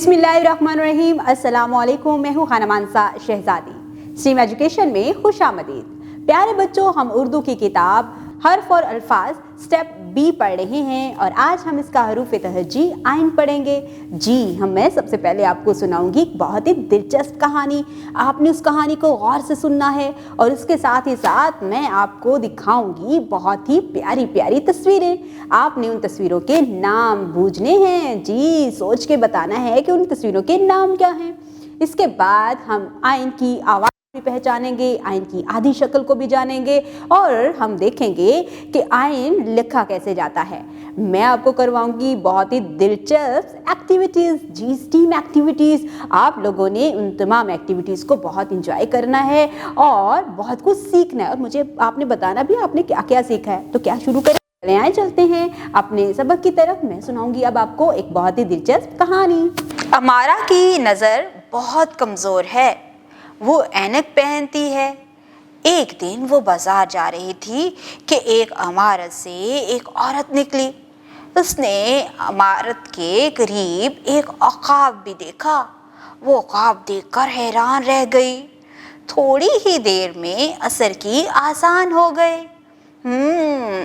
बिस्मिल्लाहिर्रहमानिर्रहीम। अस्सलाम वालेकुम। मैं हूँ खाना मानसा शहजादी। स्ट्रीम एजुकेशन में खुश आमदीद। प्यारे बच्चों, हम उर्दू की किताब हर्फ और अल्फाज स्टेप बी पढ़ रहे हैं और आज हम इसका हरूफ तहज्जी आइन पढ़ेंगे। जी मैं सबसे पहले आपको सुनाऊंगी एक बहुत ही दिलचस्प कहानी। आपने उस कहानी को गौर से सुनना है और इसके साथ ही साथ मैं आपको दिखाऊंगी बहुत ही प्यारी प्यारी तस्वीरें। आपने उन तस्वीरों के नाम बूझने हैं। जी सोच के बताना है कि उन तस्वीरों के नाम क्या हैं। इसके बाद हम आइन की आवाज़ भी पहचानेंगे, आइन की आधी शक्ल को भी जानेंगे और हम देखेंगे कि आइन लिखा कैसे जाता है। मैं आपको करवाऊंगी बहुत ही दिलचस्प एक्टिविटीज़। जी स्टीम एक्टिविटीज़। आप लोगों ने उन तमाम एक्टिविटीज़ को बहुत इंजॉय करना है और बहुत कुछ सीखना है और मुझे आपने बताना भी आपने क्या क्या सीखा है। तो क्या शुरू करें? आए चलते हैं अपने सबक की तरफ। मैं सुनाऊंगी अब आपको एक बहुत ही दिलचस्प कहानी। अमारा की नज़र बहुत कमज़ोर है, वो ऐनक पहनती है। एक दिन वो बाजार जा रही थी कि एक इमारत से एक औरत निकली। उसने इमारत के करीब एक अकाब भी देखा। वो अकाब देखकर हैरान रह गई। थोड़ी ही देर में असर की आसान हो गए।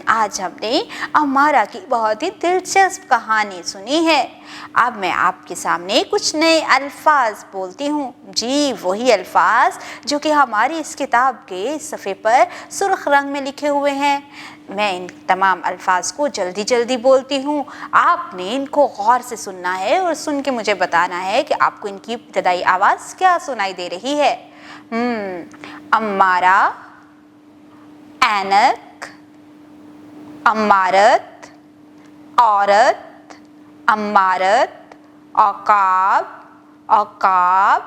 आज हमने अमारा की बहुत ही दिलचस्प कहानी सुनी है। अब मैं आपके सामने कुछ नए अल्फाज बोलती हूँ। जी वही अल्फाज जो कि हमारी इस किताब के सफ़े पर सुर्ख रंग में लिखे हुए हैं। मैं इन तमाम अल्फाज को जल्दी जल्दी बोलती हूँ। आपने इनको गौर से सुनना है और सुन के मुझे बताना है कि आपको इनकी इब्तदाई आवाज़ क्या सुनाई दे रही है। अमारा, ऐनक, अमारत, औरत, अमारत, औकाब, औकाब,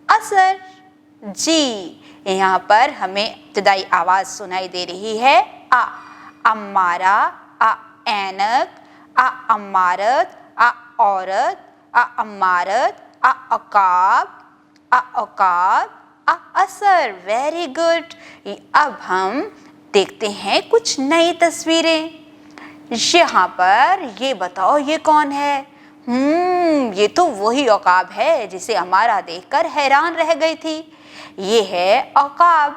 असर। जी यहाँ पर हमें इब्तदाई आवाज़ सुनाई दे रही है आ। अमारा, आ ऐनक, आ अमारत, आ औरत, आ अमारत, आ औकाब, आ औकाब, आ असर। Very good. अब हम देखते हैं कुछ नई तस्वीरें। यहाँ पर ये बताओ ये कौन है? ये तो वही औकाब है जिसे अमारा देखकर हैरान रह गई थी। ये है औकाब।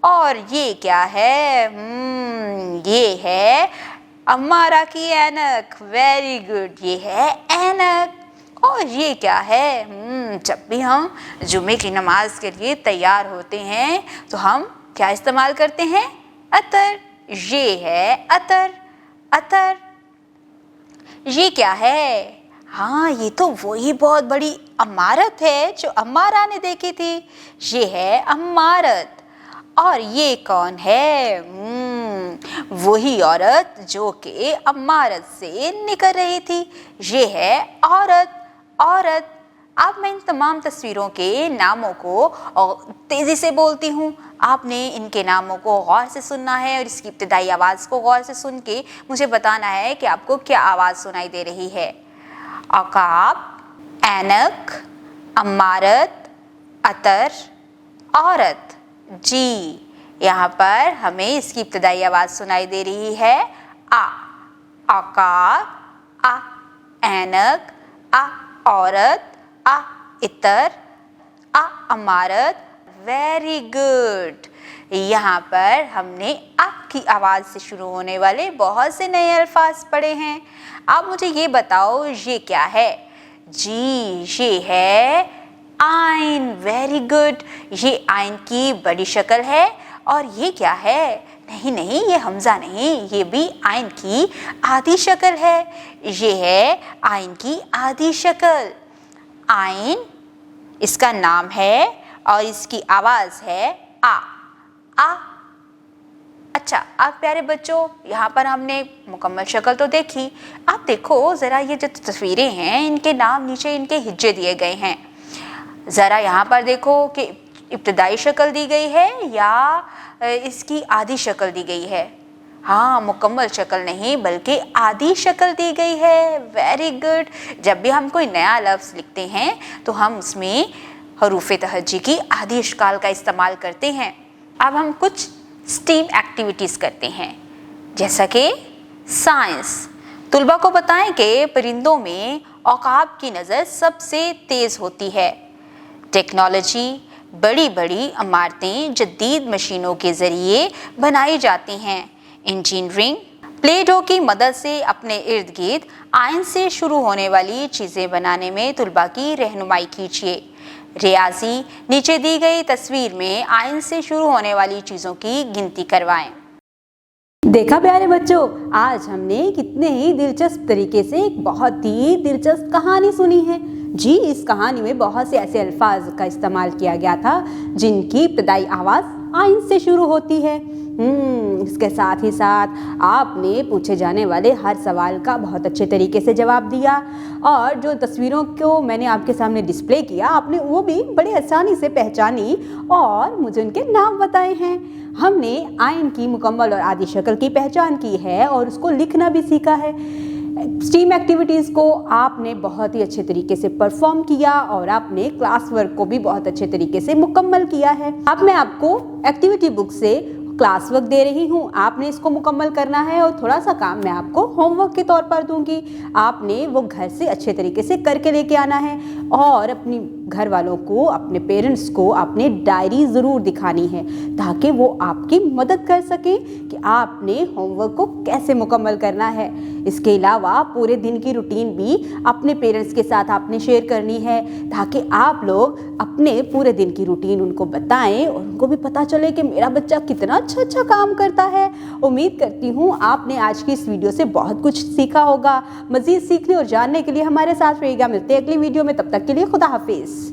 और ये क्या है? ये है अमारा की ऐनक। वेरी गुड, ये है ऐनक। और ये क्या है? जब भी हम जुमे की नमाज के लिए तैयार होते हैं तो हम क्या इस्तेमाल करते हैं? अतर। ये है अतर। अतर। ये क्या है? हाँ ये तो वही बहुत बड़ी अमारत है जो अमारा ने देखी थी। ये है अमारत। और ये कौन है? वही औरत जो कि अमारत से निकल रही थी। ये है औरत। औरत। अब मैं इन तमाम तस्वीरों के नामों को तेज़ी से बोलती हूँ। आपने इनके नामों को गौर से सुनना है और इसकी इब्तदाई आवाज़ को गौर से सुन के मुझे बताना है कि आपको क्या आवाज़ सुनाई दे रही है। औकाब, ऐनक, अमारत, अतर, औरत। जी यहाँ पर हमें इसकी इब्तदाई आवाज़ सुनाई दे रही है आ। औकाब, आ ऐनक, आ औरत, आ इतर, आ अमारत। Very good. यहाँ पर हमने आ की आवाज़ से शुरू होने वाले बहुत से नए अल्फाज पढ़े हैं। अब मुझे ये बताओ ये क्या है? जी ये है आइन। Very good. ये आइन की बड़ी शक्ल है। और ये क्या है? नहीं नहीं, ये हमज़ा नहीं, ये भी आइन की आधी शक्ल है। ये है आइन की आधी शक्ल। आइन इसका नाम है और इसकी आवाज़ है आ। आ। अच्छा आप प्यारे बच्चों, यहाँ पर हमने मुकम्मल शक्ल तो देखी। आप देखो ज़रा ये जो तस्वीरें हैं इनके नाम नीचे इनके हिज्जे दिए गए हैं। ज़रा यहाँ पर देखो कि इब्तदाई शक्ल दी गई है या इसकी आधी शक्ल दी गई है। हाँ मुकम्मल शक्ल नहीं बल्कि आधी शक्ल दी गई है। Very good. जब भी हम कोई नया लफ्ज़ लिखते हैं तो हम उसमें हरूफ तहज्जी की आधी इश्काल का इस्तेमाल करते हैं। अब हम कुछ स्टीम एक्टिविटीज़ करते हैं जैसा कि साइंस। तलबा को बताएं कि परिंदों में औकाब की नज़र सबसे तेज़ होती है। टेक्नोलॉजी, बड़ी बड़ी इमारतें जदीद मशीनों के ज़रिए बनाई जाती हैं। इंजीनियरिंग, प्ले डो की मदद से अपने इर्द गिर्द आयन से शुरू होने वाली चीज़ें बनाने में तलबा की रहनुमाई कीजिए। रियाजी, नीचे दी गई तस्वीर में आयन से शुरू होने वाली चीज़ों की गिनती करवाएं। देखा प्यारे बच्चों, आज हमने कितने ही दिलचस्प तरीके से एक बहुत ही दिलचस्प कहानी सुनी है। जी, इस कहानी में बहुत से ऐसे अल्फाज का इस्तेमाल किया गया था जिनकी इब्तदाई आवाज़ आइन से शुरू होती है। इसके साथ ही साथ आपने पूछे जाने वाले हर सवाल का बहुत अच्छे तरीके से जवाब दिया और जो तस्वीरों को मैंने आपके सामने डिस्प्ले किया आपने वो भी बड़ी आसानी से पहचानी और मुझे उनके नाम बताए हैं। हमने आयन की मुकम्मल और आदि शक्ल की पहचान की है और उसको लिखना भी सीखा है। स्टीम एक्टिविटीज़ को आपने बहुत ही अच्छे तरीके से परफॉर्म किया और आपने क्लास वर्क को भी बहुत अच्छे तरीके से मुकम्मल किया है। अब मैं आपको एक्टिविटी बुक से क्लास वर्क दे रही हूँ, आपने इसको मुकम्मल करना है और थोड़ा सा काम मैं आपको होमवर्क के तौर पर दूंगी। आपने वो घर से अच्छे तरीके से करके लेके आना है और अपनी घर वालों को, अपने पेरेंट्स को अपनी डायरी ज़रूर दिखानी है ताकि वो आपकी मदद कर सकें कि आपने होमवर्क को कैसे मुकम्मल करना है। इसके अलावा पूरे दिन की रूटीन भी अपने पेरेंट्स के साथ आपने शेयर करनी है ताकि आप लोग अपने पूरे दिन की रूटीन उनको बताएं और उनको भी पता चले कि मेरा बच्चा कितना अच्छा काम करता है। उम्मीद करती हूँ आपने आज की इस वीडियो से बहुत कुछ सीखा होगा। मज़ीद सीखने और जानने के लिए हमारे साथ रहिएगा। मिलते हैं अगली वीडियो में, तब तक के लिए खुदा हाफिज़।